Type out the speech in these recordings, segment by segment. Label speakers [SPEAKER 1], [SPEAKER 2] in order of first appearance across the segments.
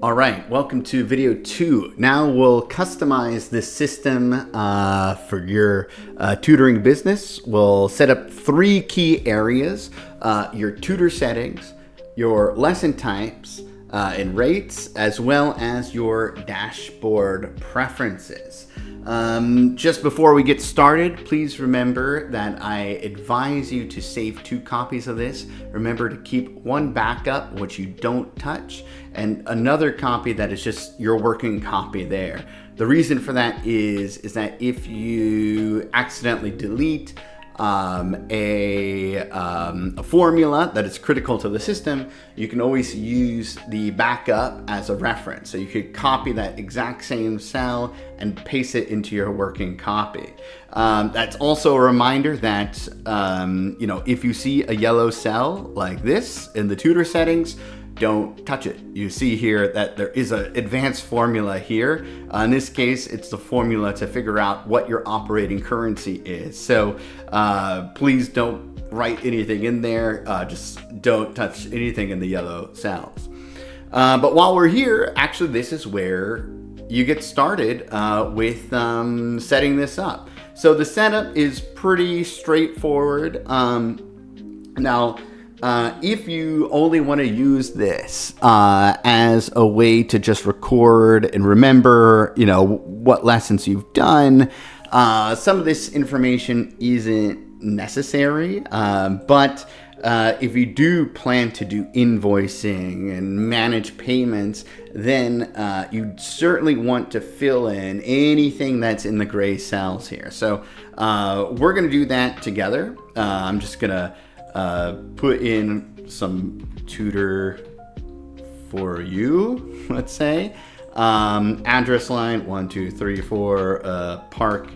[SPEAKER 1] All right, welcome to video 2. Now we'll customize this system for your tutoring business. We'll set up 3 key areas: your tutor settings, your lesson types and rates, as well as your dashboard preferences. Just before we get started, please remember that I advise you to save 2 copies of this. Remember to keep one backup, which you don't touch, and another copy that is just your working copy there. The reason for that is that if you accidentally delete a formula that is critical to the system, you can always use the backup as a reference. So you could copy that exact same cell and paste it into your working copy. That's also a reminder that if you see a yellow cell like this in the tutor settings, don't touch it. You see here that there is an advanced formula here. In this case, it's the formula to figure out what your operating currency is. So please don't write anything in there. Just don't touch anything in the yellow cells. But while we're here, actually, this is where you get started with setting this up. So the setup is pretty straightforward. If you only want to use this as a way to just record and remember, what lessons you've done, some of this information isn't necessary. But if you do plan to do invoicing and manage payments, then you certainly want to fill in anything that's in the gray cells here. So we're going to do that together. I'm just going to put in some tutor for you, let's say. Address line 1234 Park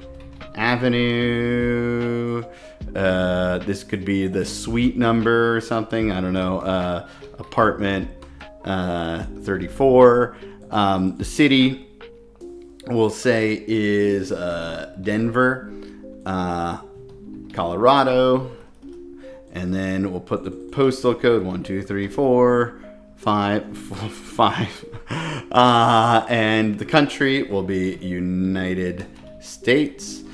[SPEAKER 1] Avenue. This could be the suite number or something, I don't know. Apartment 34. The city we'll say is Denver, Colorado. And then we'll put the postal code 1234555. And the country will be United States.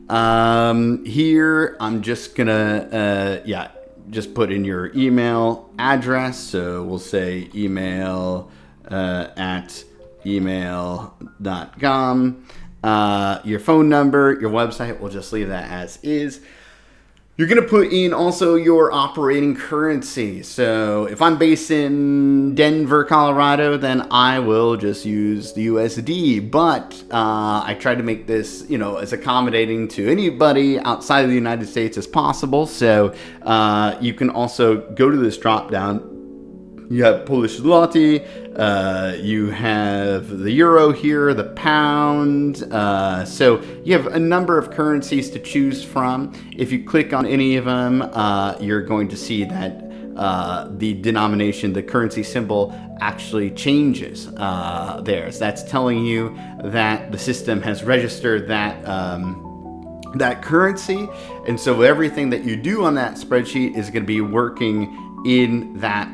[SPEAKER 1] Here, I'm just gonna, just put in your email address. So we'll say email at email.com. Your phone number, your website, we'll just leave that as is. You're going to put in also your operating currency. So if I'm based in Denver, Colorado, then I will just use the USD. But I try to make this, as accommodating to anybody outside of the United States as possible. So you can also go to this drop down. You have Polish zloty, you have the euro here, the pound. So you have a number of currencies to choose from. If you click on any of them, you're going to see that the denomination, the currency symbol, actually changes there. So that's telling you that the system has registered that currency. And so everything that you do on that spreadsheet is going to be working in that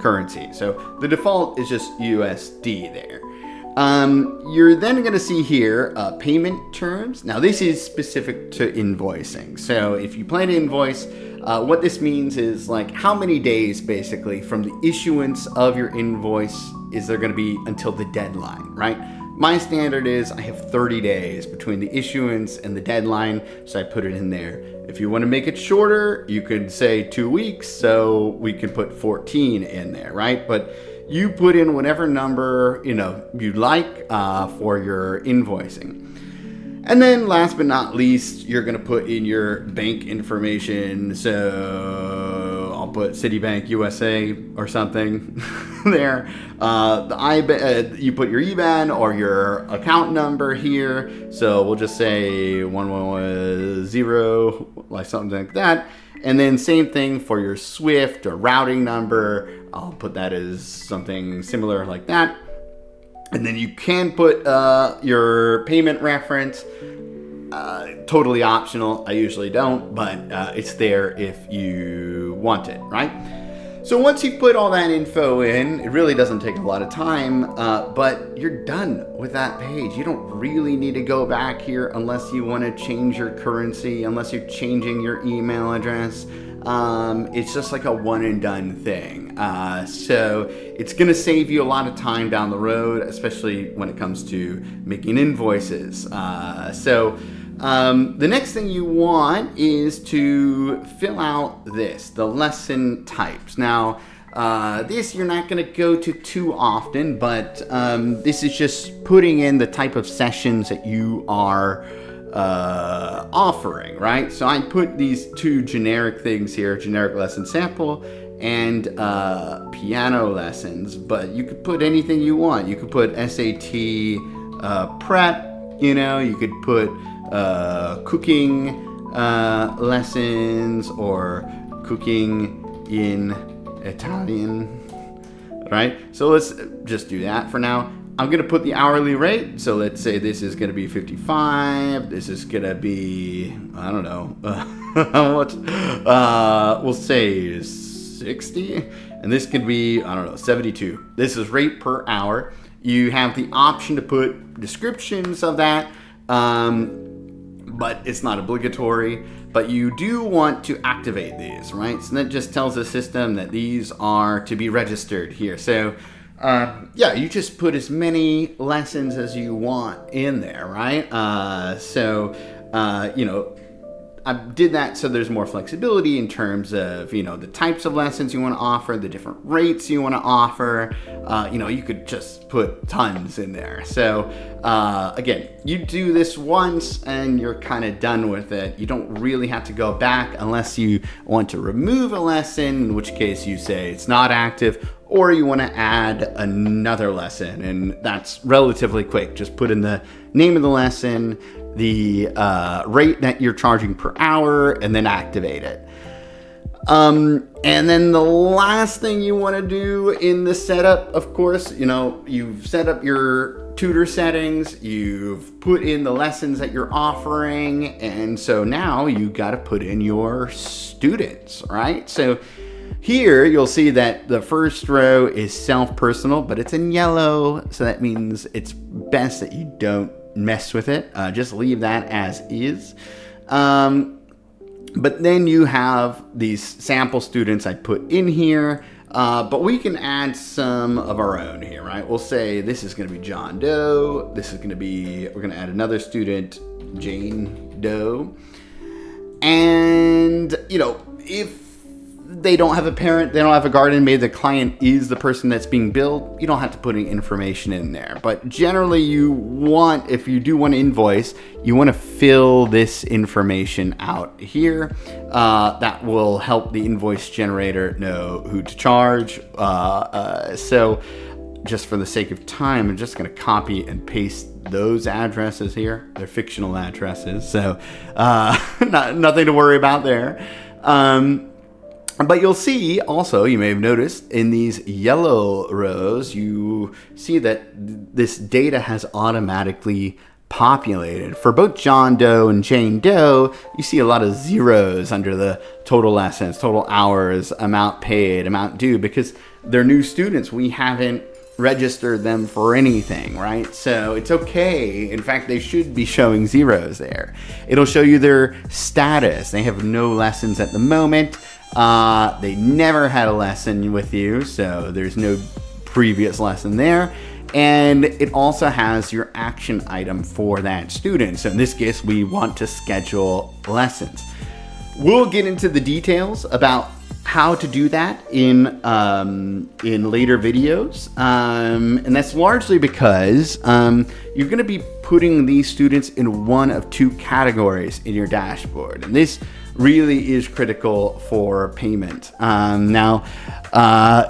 [SPEAKER 1] currency. So the default is just USD there. You're then going to see here payment terms. Now this is specific to invoicing. So if you plan to invoice, what this means is like how many days basically from the issuance of your invoice is there going to be until the deadline, right? My standard is I have 30 days between the issuance and the deadline, so I put it in there. If you want to make it shorter, you could say 2 weeks, so we could put 14 in there, right? But you put in whatever number, you'd like for your invoicing. And then last but not least, you're going to put in your bank information. So I'll put Citibank USA or something there. You put your IBAN or your account number here. So we'll just say 1110, like something like that. And then same thing for your SWIFT or routing number. I'll put that as something similar like that. And then you can put your payment reference. Totally optional. I usually don't, but it's there if you want it, right? So once you've put all that info in, it really doesn't take a lot of time, but you're done with that page. You don't really need to go back here unless you want to change your currency, unless you're changing your email address. It's just like a one and done thing. So it's going to save you a lot of time down the road, especially when it comes to making invoices. The next thing you want is to fill out the lesson types. Now, this you're not going to go to too often, but this is just putting in the type of sessions that you are offering, right? So I put these two generic things here, generic lesson sample and piano lessons, but you could put anything you want. You could put SAT prep, you could put cooking lessons or cooking in Italian, right? So let's just do that for now. I'm going to put the hourly rate. So let's say this is going to be 55. This is going to be, I don't know, how much? We'll say 60. And this could be, I don't know, 72. This is rate per hour. You have the option to put descriptions of that. But it's not obligatory, but you do want to activate these, right? So that just tells the system that these are to be registered here. So, you just put as many lessons as you want in there, right? I did that so there's more flexibility in terms of, the types of lessons you want to offer, the different rates you want to offer. You could just put tons in there. So, again, you do this once and you're kind of done with it. You don't really have to go back unless you want to remove a lesson, in which case you say it's not active, or you want to add another lesson, and that's relatively quick. Just put in the name of the lesson, the rate that you're charging per hour, and then activate it. And then the last thing you want to do in the setup, of course, you've set up your tutor settings, you've put in the lessons that you're offering, and so now you got to put in your students, right? So here you'll see that the first row is self-personal, but it's in yellow, so that means it's best that you don't mess with it. Just leave that as is. But then you have these sample students I put in here, but we can add some of our own here, right? We'll say this is going to be John Doe. This is going to be, we're going to add another student, Jane Doe. And, if they don't have a parent, they don't have a guardian, maybe the client is the person that's being billed, you don't have to put any information in there. But generally if you do want to invoice, you want to fill this information out here. That will help the invoice generator know who to charge. So just for the sake of time, I'm just going to copy and paste those addresses here. They're fictional addresses, so nothing to worry about there. But you'll see also, you may have noticed, in these yellow rows, you see that this data has automatically populated. For both John Doe and Jane Doe, you see a lot of zeros under the total lessons, total hours, amount paid, amount due, because they're new students. We haven't registered them for anything, right? So it's okay. In fact, they should be showing zeros there. It'll show you their status. They have no lessons at the moment. They never had a lesson with you, so there's no previous lesson there. And it also has your action item for that student. So in this case, we want to schedule lessons. We'll get into the details about how to do that in later videos. And that's largely because you're going to be putting these students in one of two categories in your dashboard. And this really is critical for payment. Now,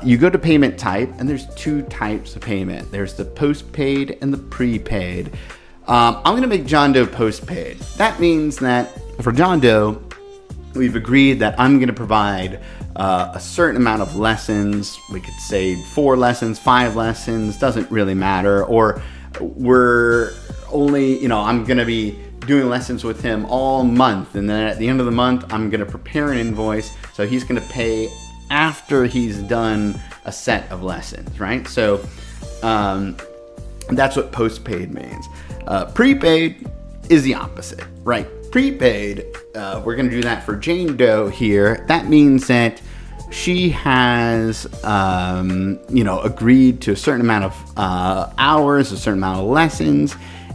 [SPEAKER 1] you go to payment type, and there's two types of payment. There's the postpaid and the prepaid. I'm going to make John Doe postpaid. That means that for John Doe, we've agreed that I'm going to provide a certain amount of lessons. We could say 4 lessons, 5 lessons, doesn't really matter. Or we're only, I'm going to be doing lessons with him all month. And then at the end of the month, I'm going to prepare an invoice. So he's going to pay after he's done a set of lessons, right? So that's what postpaid means. Prepaid is the opposite, right? Prepaid, we're going to do that for Jane Doe here. That means that she has, agreed to a certain amount of hours, a certain amount of lessons,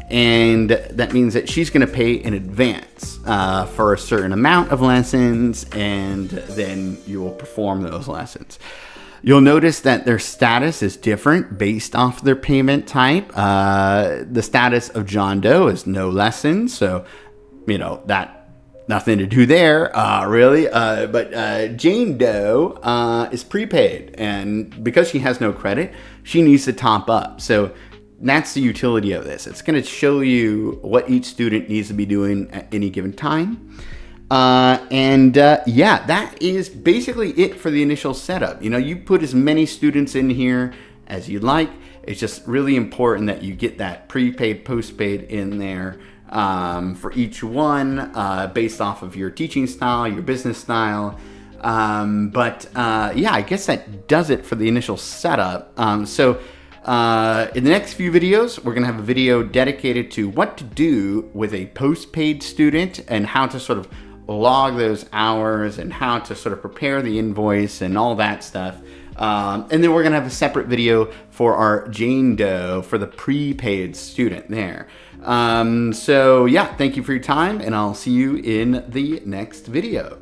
[SPEAKER 1] and that means that she's going to pay in advance for a certain amount of lessons, and then you will perform those lessons. You'll notice that their status is different based off their payment type. The status of John Doe is no lessons, so that nothing to do there, really. But Jane Doe is prepaid, and because she has no credit, she needs to top up. So that's the utility of this. It's going to show you what each student needs to be doing at any given time. That is basically it for the initial setup. You put as many students in here as you'd like. It's just really important that you get that prepaid, postpaid in there for each one based off of your teaching style, your business style. I guess that does it for the initial setup. In the next few videos, we're going to have a video dedicated to what to do with a postpaid student and how to sort of log those hours and how to sort of prepare the invoice and all that stuff. And then we're going to have a separate video for our Jane Doe for the prepaid student there. Thank you for your time, and I'll see you in the next video.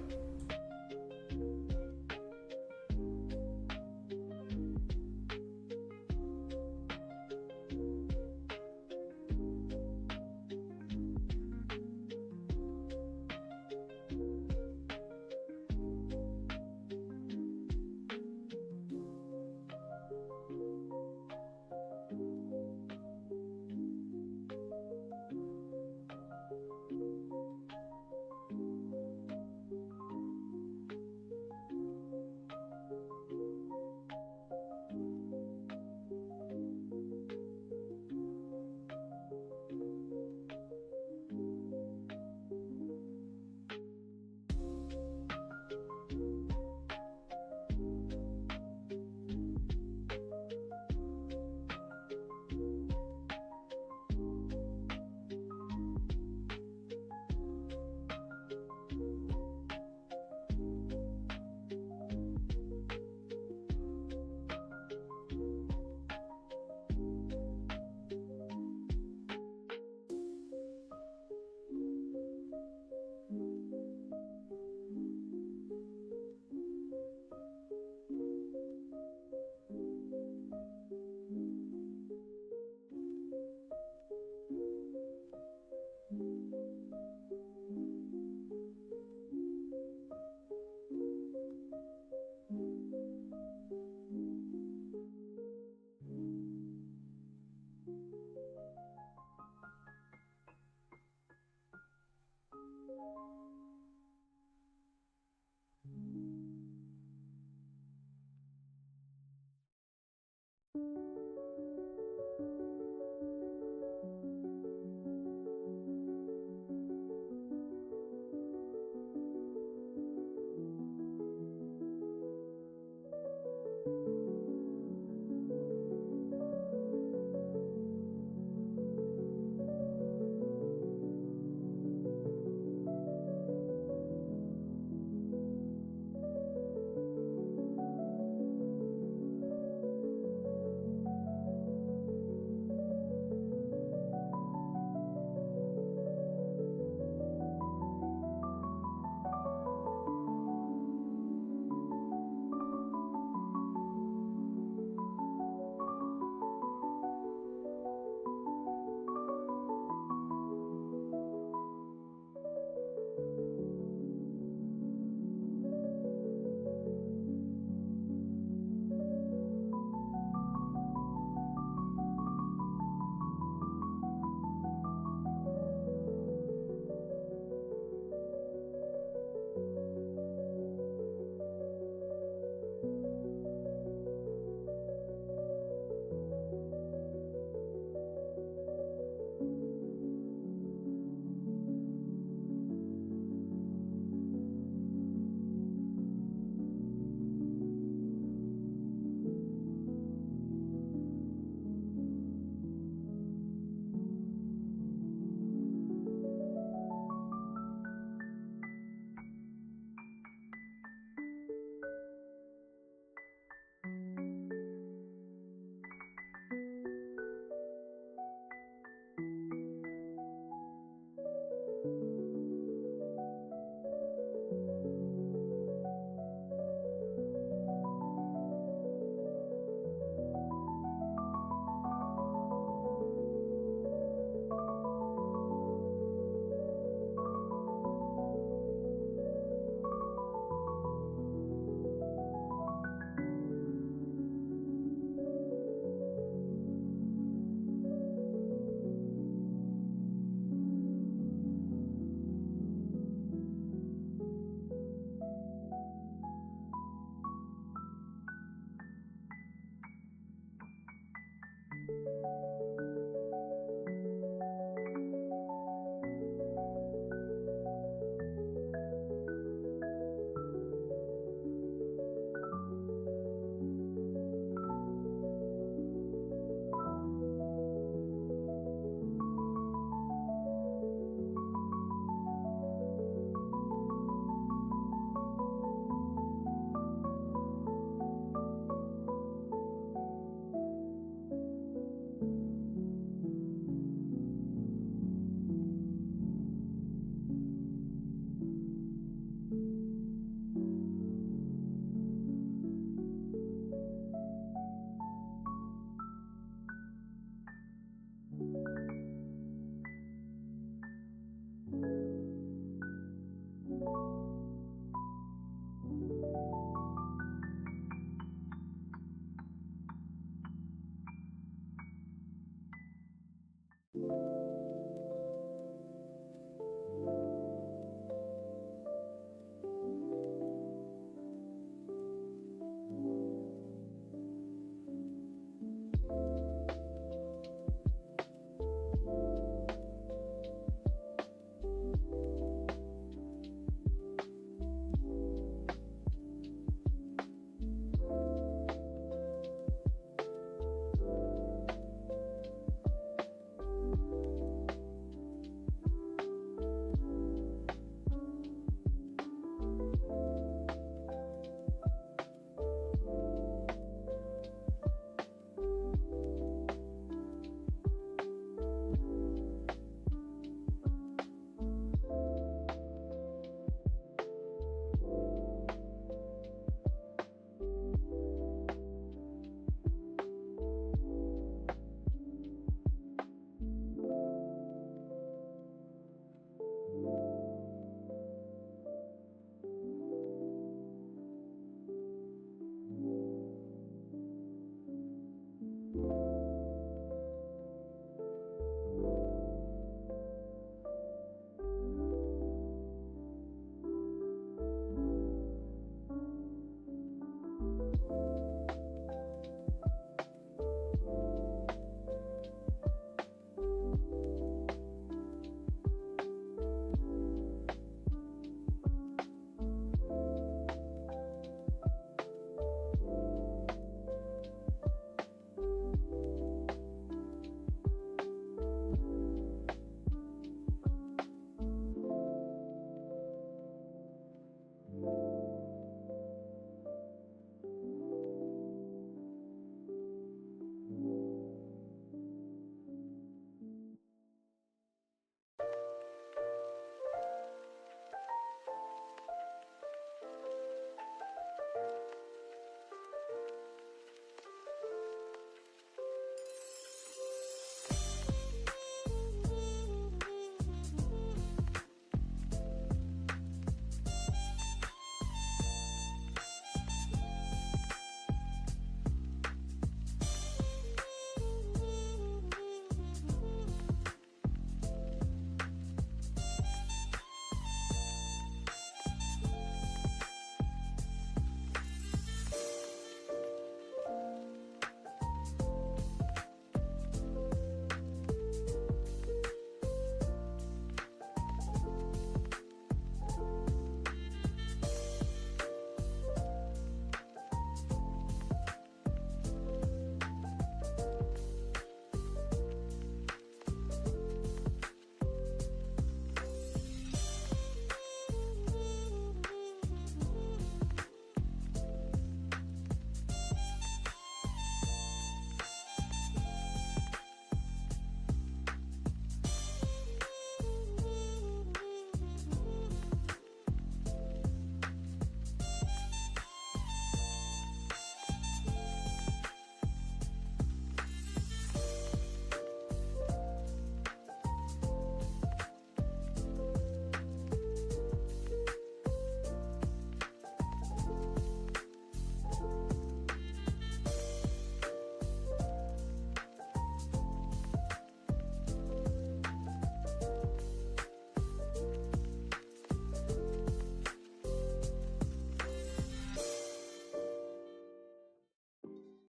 [SPEAKER 1] you.